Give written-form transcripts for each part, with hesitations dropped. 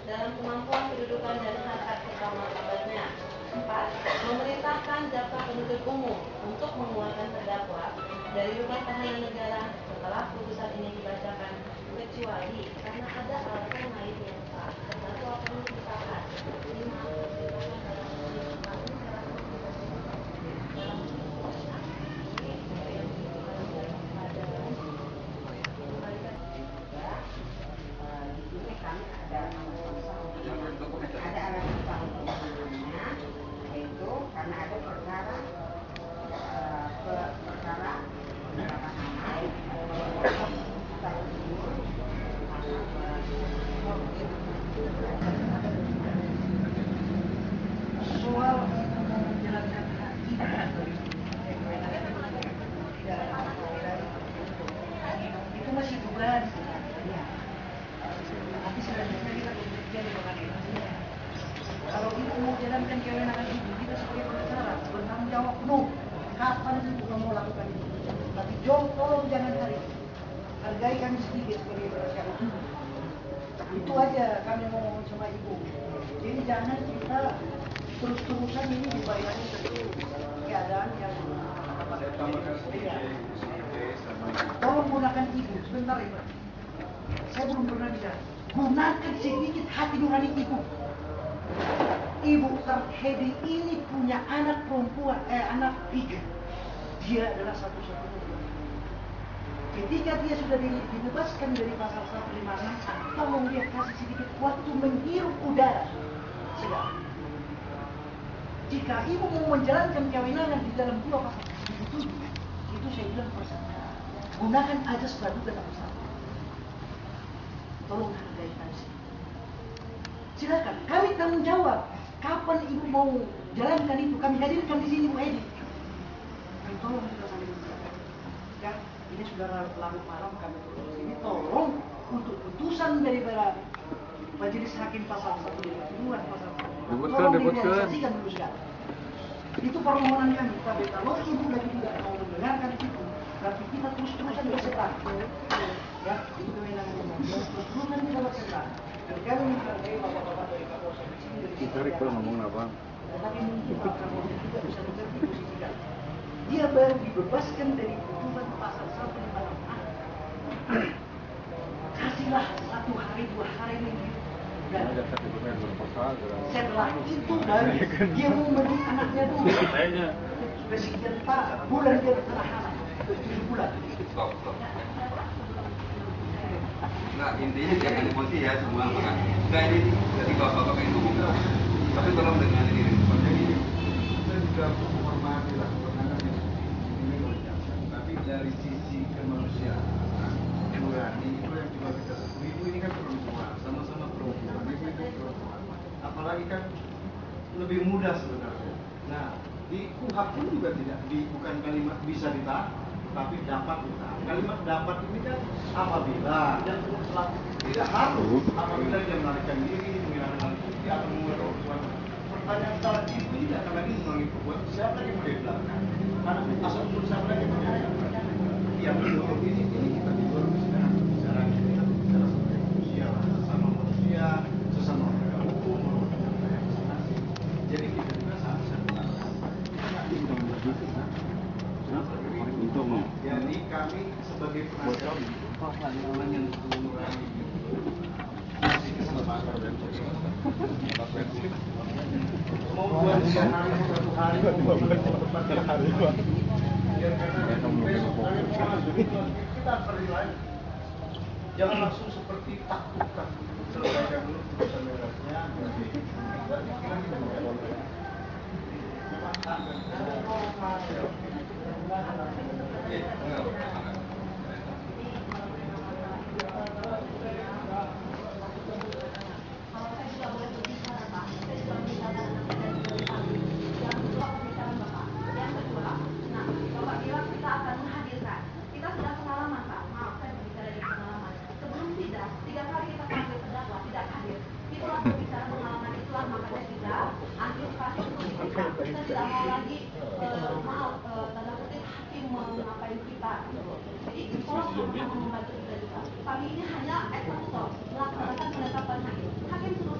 dalam kemampuan kedudukan dan harkat kemartabatannya. 4. Memerintahkan jaksa penuntut umum untuk mengeluarkan terdakwa dari rumah tahanan negara setelah putusan ini dibacakan, kecuali karena ada alasan lain yang sah terdakwa perlu ditahan. 5. Karena ada perkara soal menjalankan hak itu masih dugaan ya. Tapi selanjutnya kita bekerja di pengadilan. Kalau ibu mau jalankan kewenangan ibu, kita sebagai pengacara bertanggung jawab penuh. Kapan ibu mau lakukan itu? Tapi tolong jangan hari ini. Hargai kami sedikit sebagai pengacara. Itu aja kami mau sama ibu. Jadi jangan kita terus-terusan ini dibayani satu keadaan yang tolong gunakan ibu. Sebentar ibu. Saya belum pernah bicara. Gunakan sedikit hati nurani ibu. Ibu Hedi ini punya anak perempuan, anak 3. Dia adalah satu-satunya. Ketika dia sudah dibebaskan dari pasal 156, tolong dia kasih sedikit waktu menghirup udara segar. Jika ibu mau menjalankan kewenangan di dalam 2 pasal 77, itu saya bilang persangka. Gunakan ajas praduga tak bersalah. Tolong hargai kami. Silakan, kami tanggung jawab. Kapan ibu mau jalankan itu, kami hadirkan di sini Bu Edi. Kami tolong kita saling bicara. Ya, ini sudah larut malam kami turun di sini. Tolong untuk putusan daripada majelis hakim pasal 152 pasal 1. Tolong direalisasikan dulu sekarang. Itu permohonan kami. Tapi kalau ibu lagi tidak mau mendengarkan itu, berarti kita terus-terusan bersetar. Ya, itu kewenangan ibu. Terus-terusan kita bersetar. Dan kami menghargai bapak-bapak dari Kapolsek di sini dari Cari kalau ngomong apa? Tetapi mungkin Pak Kapolsek juga bisa mengerti posisi kami. Dia baru dibebaskan dari hukuman pasal 156. Kasihlah 1 hari 2 hari lagi. Dan setelah itu dari dia mau mendidik anaknya dulu. Sudah sekian bulan dia bertahan. 7 bulan. Stop. Nah, intinya jangan emosi ya semua. Nah, ini jadi bapak-bapak itu bukan. Tapi tolong dengan ini. Jadi saya juga menghormati lah kewenangan yang ini oleh jaksa. Tapi dari sisi kemanusiaan, nurani itu yang juga kita temui. Ibu ini kan perempuan, sama-sama perempuan. Ibu itu perempuan. Apalagi kan lebih mudah sebenarnya. Nah, di KUHP pun juga tidak bukan kalimat bisa ditahan, tapi dapat ditahan. Kalimat dapat ini kan apabila tidak harus apabila dia melarikan diri, menghilangkan bukti atau mengulangi sesuatu. Pertanyaan saat itu tidak akan lagi mengulangi perbuatan. Siapa lagi mau dibelakang? Karena asal usul siapa lagi mau dibelakang? Yang menurut ini kita bicara secara sebagai manusia, sesama manusia, sesama penegak hukum, jadi kita juga seharusnya jadi kami sebagai penasihat yang mengurangi masih kesempatan dan mau 2-3 hari 1 hari mau 4 hari biar karena kita perlu jangan langsung seperti takut selesaikan dulu putusan merahnya berarti kita kita tidak mau lagi tanda kutip hakim mengapain kita. Jadi tolong membantu kita juga. Kami ini hanya eksekutor melaksanakan penetapan hakim. Hakim suruh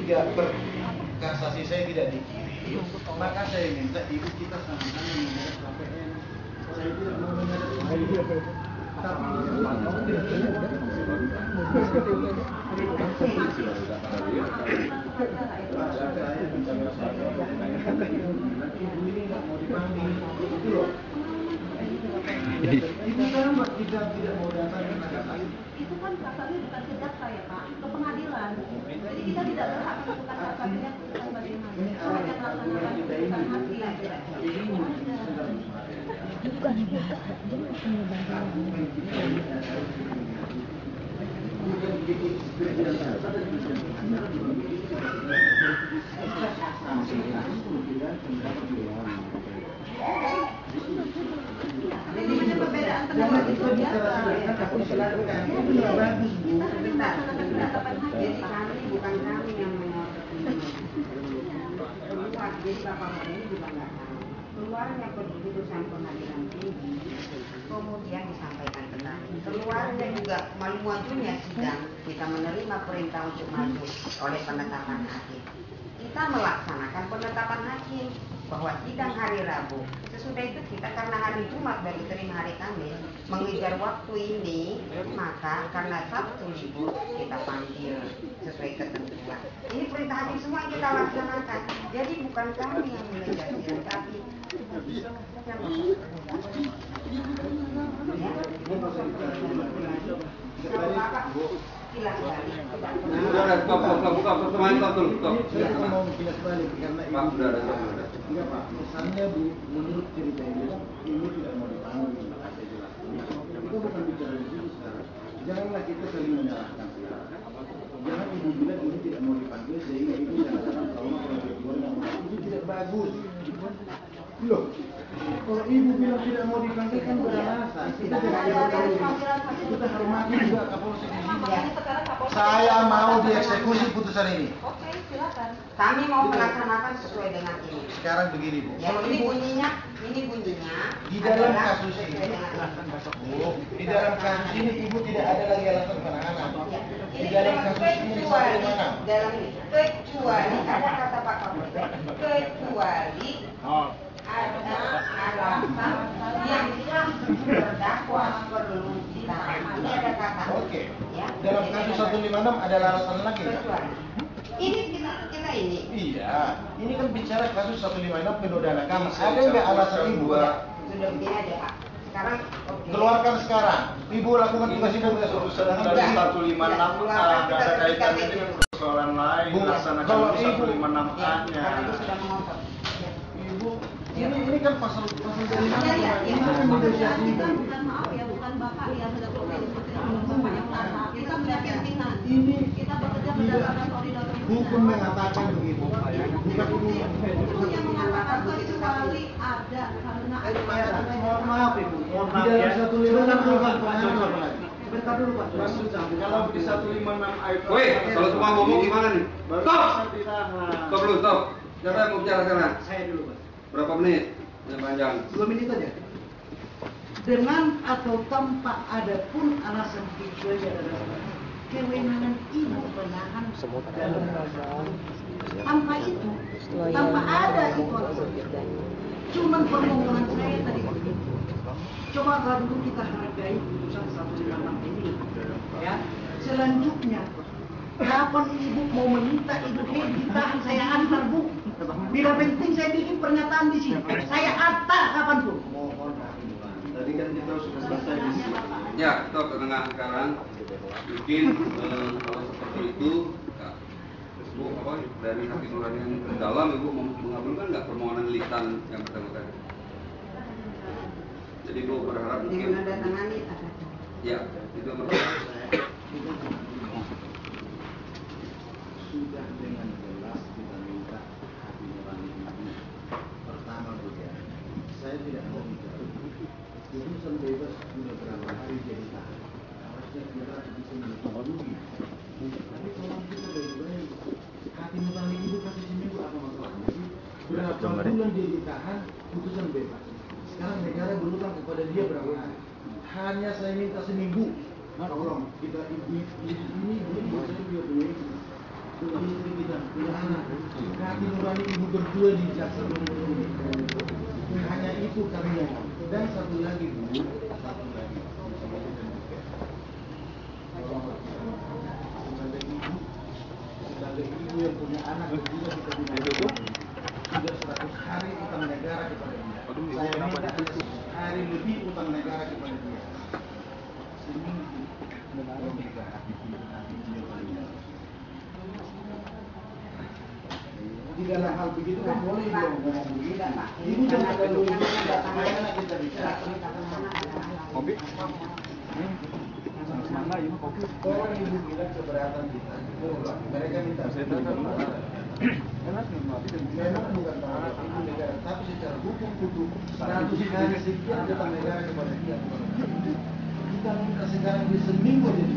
tidak berkasasi, saya tidak dikirim, maka saya minta ibu kita sama-sama menghadap KPN. Saya tidak mau menghadap KPN, tapi ibu ini nggak mau dipanggil, itu loh. Ibu sekarang buat kita tidak mau datang ke Jakarta. Itu kan kasarnya bukan ke jaksa ya Pak, ke pengadilan. Jadi kita tidak berhak melakukan kasarnya putusan bagaimana. Hanya melaksanakan putusan hakim. Ini perbedaan pendapat itu biasa. Jadi kami bukan kami yang mengotot ini. Keluar, jadi Bapak ini juga nggak tahu. Keluarnya keputusan pengadilan tinggi, kemudian disampaikan ke kami. Keluarnya juga malu majunya sidang, kita menerima perintah untuk maju oleh penetapan hakim. Kita melaksanakan penetapan hakim bahwa sidang hari Rabu. Sesudah itu kita karena hari Jumat baru terima hari Kamis, mengejar waktu ini, maka karena Sabtu libur kita panggil sesuai ketentuan. Ini perintah hakim semua yang kita laksanakan. Jadi bukan kami yang mengejar sidang, tapi kalau Bapak silahkan. Saya mau kilas balik karena ibu. Pak, misalnya Bu, menurut cerita ibu tidak mau dipanggil, saya jelaskan. Kita bukan bicara di sini sekarang. Janganlah kita saling menyalahkan sekarang. Jangan ibu bilang ini tidak mau dipanggil sehingga ibu jangan trauma perempuan yang itu tidak bagus. Loh, kalau ibu bilang tidak mau dipanggil kan beralasan. Kita kita hormati juga Kapolsek di sini. Saya mau dieksekusi putusan ini. Oke, silakan. Kami mau melaksanakan sesuai dengan ini. Sekarang begini Bu. Ya, ini bunyinya Di dalam adalah kasus ini, sesuai dengan ini. di dalam kasus ini ibu tidak ada lagi alasan penahanan. Di Ini dalam kasus ini kecuali mana? dalam ini kecuali ada kata Pak Kapolres, kecuali ada alasan yang sah terdakwa perlu ditahan. Ini ada kata. Oke. Ya. Dalam kasus 156 ada alasan lagi nggak? Kecuali. Ini kita ini. Iya, ini kan bicara kasus 156 penodaan agama. Ada nggak alasan ibu? Sudah begini aja Pak. Sekarang oke. Keluarkan sekarang. Ibu lakukan tugas ibu tugas Urusan dari 156A nggak ada kaitannya dengan persoalan lain. Bu, Laksanakan kalau itu ibu- 156A-nya. Karena itu sudah mengotot. Ya. Ibu, ini kan pasal dari mana? Iya, iya. Ini kan negosiasi. Kita bukan maaf ya, bukan Bapak yang sudah bekerja seperti Bapak yang lama. Kita sudah pimpinan. Ini Kita bekerja berdasarkan koridor pimpinan. hukum mengatakan begitu. Bukan ibu. Hukum yang mengatakan kecuali ada karena Mohon maaf ibu. Di dalam 156 bukan pengaruh lagi. Bentar dulu Pak. Kalau di 156A itu. Woi, kalau semua ngomong gimana nih? Baru Stop! bisa ditahan. Stop dulu, stop. Siapa yang mau bicara sekarang? Saya dulu Pak. Berapa menit? Yang panjang. 2 menit aja. Dengan atau tanpa ada pun alasan kecuali ada dasar kewenangan ibu menahan dalam tanpa itu, tanpa ada itu alasan. Cuman permohonan saya tadi coba dulu kita hargai putusan 156 ini. Ya, selanjutnya kapan ibu mau meminta ibu ditahan saya antar Bu. Bila penting saya bikin pernyataan di sini. Saya antar kapanpun. Mohon tadi kan kita sudah selesai di sini. Ya, stop tengah sekarang. Mungkin kalau seperti itu, ya, Bu, apa dari hati nurani yang terdalam, Ibu mengabulkan nggak permohonan lisan yang bersangkutan? Jadi Bu berharap Dengan mungkin, menandatangani ada. ya, itu Sudah dengan jelas kita minta hati nurani ibu. Pertama Bu ya, saya tidak mau bicara. Putusan bebas sudah berapa hari jadi tahan. Harusnya kita bisa menghubungi. Tapi kalau kita baik-baik, hati nurani ibu kasih seminggu apa masalahnya sih? Berapa bulan dia ditahan, putusan bebas. Sekarang negara berutang kepada dia berapa hari? Hanya saya minta seminggu. Tolong kita ini saya juga punya ibu. punya istri kita, punya anak. Hati nurani ibu berdua di jaksa penuntut umum. Hanya itu kami mohon. Dan satu lagi Bu, satu lagi. Sebagai ibu yang punya anak dan juga kita punya sudah 100 hari utang negara kepada dia. Saya minta ada 100 hari lebih utang negara kepada dia. Seminggu menaruh di dalam hal begitu kan boleh dong ngomong begini. Ibu jangan terlalu mana kita bicara. Kopi? Mana ibu kopi? Orang ibu bilang keberatan kita. Mereka minta. Memang bukan tanah ibu negara, tapi secara hukum kudu 100 hari sekian utang negara kepada dia. Kita minta sekarang di seminggu jadi.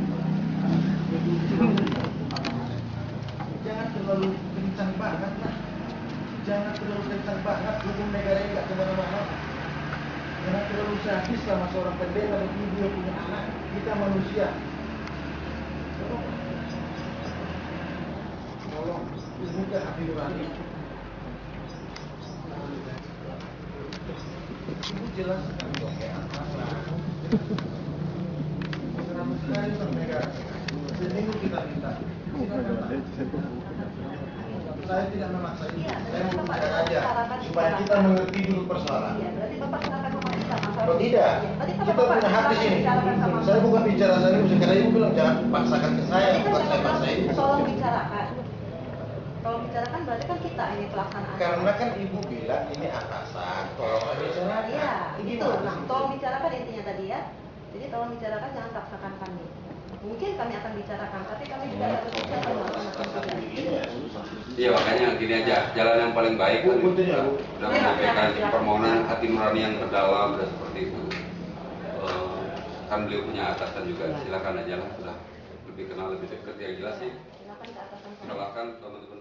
Jangan terlalu kencang banget lah. Jangan terlalu kencang banget, hukum negara ini gak kemana-mana. Jangan terlalu sadis sama seorang pendeta dan ibu yang punya anak. Kita manusia. Tolong, buka hati nurani. Ibu jelaskan dong ya apa. 100 hari utang negara. Seminggu kita minta. Saya tidak memaksa ini. Saya mau bicara aja supaya kita mengerti dulu persoalan. Iya, berarti Bapak silakan memeriksa masalah. Oh tidak, kita punya hak di sini. Saya bukan bicara serius, karena ibu bilang jangan paksakan ke saya, bukan saya paksa ibu. Tolong bicarakan. Tolong bicarakan berarti kan kita ini pelaksanaan. Karena kan ibu bilang ini atasan, tolong bicarakan. Iya, Ini itu. Nah, tolong bicarakan intinya tadi ya. Jadi tolong bicarakan, jangan paksakan kami. Mungkin kami akan bicarakan, tapi kami juga harus bicara sama-sama. Iya, makanya gini aja, jalan yang paling baik kan sudah menyampaikan permohonan hati nurani yang terdalam dan seperti itu. Kan beliau punya atasan juga, silakan aja lah, sudah lebih kenal lebih dekat, yang jelas sih. Silakan teman-teman.